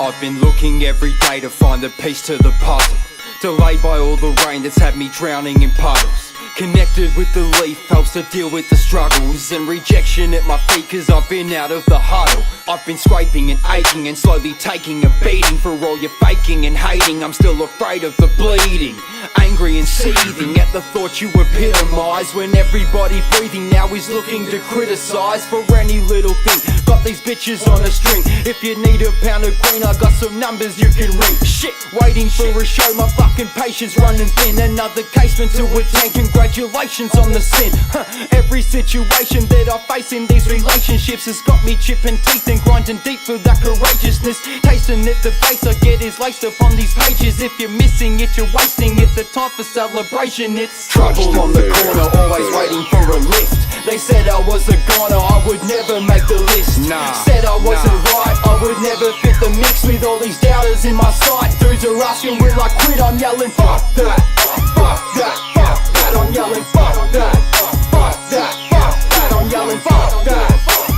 I've been looking every day to find the piece to the puzzle, delayed by all the rain that's had me drowning in puddles. Connected with the leaf helps to deal with the struggles and rejection at my feet, cause I've been out of the huddle. I've been scraping and aching and slowly taking a beating. For all your faking and hating, I'm still afraid of the bleeding. Angry and seething at the thought you epitomise, when everybody breathing now is looking to criticise for any little thing. Got these bitches on a string. If you need a pound of green, I got some numbers you can ring. Shit, waiting for a show, my fucking patience running thin. Another casement to attend, congratulations on the sin. Every situation that I face in these relationships has got me chipping teeth and grinding deep for that courageousness. Tasting at the base I get is laced up on these pages. If you're missing it, you're wasting it. The time for celebration, it's trouble on the corner, always waiting for a lift. They said I was a goner, I would never make the list. Said I wasn't right, I would never fit the mix. With all these doubters in my sight, dudes are asking will I quit. I'm yelling fuck that, fuck that, fuck that. I'm yelling fuck that, fuck that, fuck that. I'm yelling fuck that,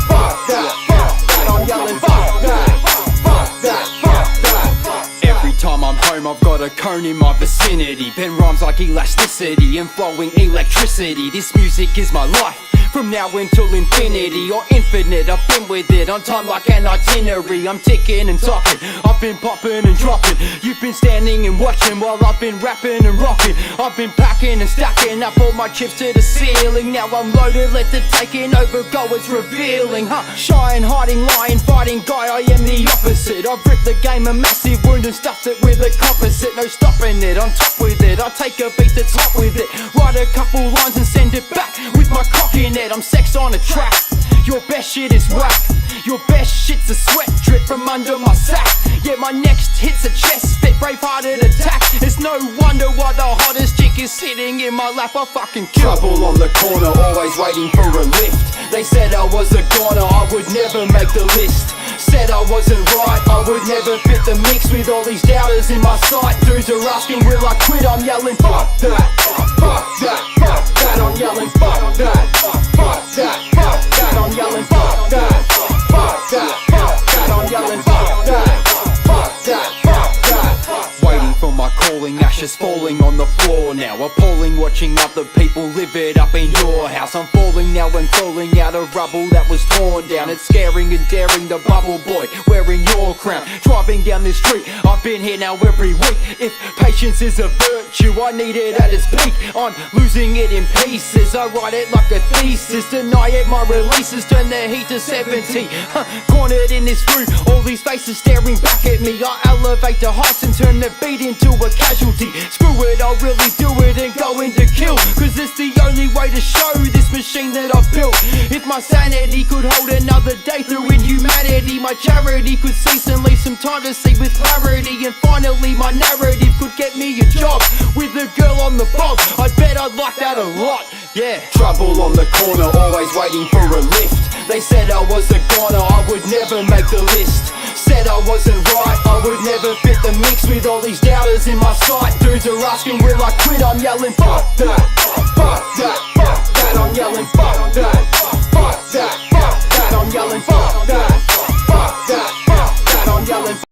fuck that, fuck that. I'm yelling fuck that, fuck that, fuck that. Every time I'm home I've got a cone in my vicinity. Pen rhymes like elasticity and flowing electricity. This music is my life, from now until infinity or infinite. I've been with it on time like an itinerary. I'm ticking and talking, I've been popping and dropping. You've been standing and watching while I've been rapping and rocking. I've been packing and stacking up all my chips to the ceiling. Now I'm loaded, let the taking over go, it's revealing. Shy and hiding, lying, fighting guy, I am the opposite. I've ripped the game a massive wound and stuffed it with a composite. No stopping it, on top with it. I take a beat that's hot with it, write a couple lines and send it back with my cock in it. I'm sex on a track, your best shit is whack. Your best shit's a sweat drip from under my sack. Yeah, my next hit's a chest fit, brave-hearted attack. It's no wonder why the hottest chick is sitting in my lap. I fucking kill. Trouble on the corner, always waiting for a lift. They said I was a goner, I would never make the list. Said I wasn't right, I would never fit the mix. With all these doubters in my sight, dudes are asking will I quit. I'm yelling fuck that, fuck that, fuck that. I'm yelling fuck that, fuck that, fuck that. I'm yelling fuck that, fuck that, fuck that. I'm yelling fuck that, fuck that, fuck that. Waiting for my calling, ashes falling on the floor now. Appalling watching other people live it up in your house. I'm falling now and falling out of rubble that was torn down. It's scaring and daring the bubble boy wearing your crown. Driving down this street, I've been here now every week. If patience is a virtue, I need it at its peak. I'm losing it in pieces, I write it like a thesis. Deny it, my releases turn the heat to 70. Cornered in this room, all these faces staring back at me. I elevate the heights and turn the beat into a casualty. Screw it, I'll really do it and go into kill, cause it's the only way to show this machine that I've built. If my sanity could hold another day through inhumanity, my charity could cease and leave some time to see with clarity. And finally my narrative could get me a job with a girl on the bob. I bet I'd like that a lot, yeah. Trouble on the corner, always waiting for a lift. They said I was a goner, I would never make the list. Said I wasn't right, I would never fit the mix. With all these doubters in my sight, dudes are asking will I quit. I'm yelling fuck that, fuck that, fuck that. I'm yelling fuck that, fuck that, fuck that. I'm yelling fuck that.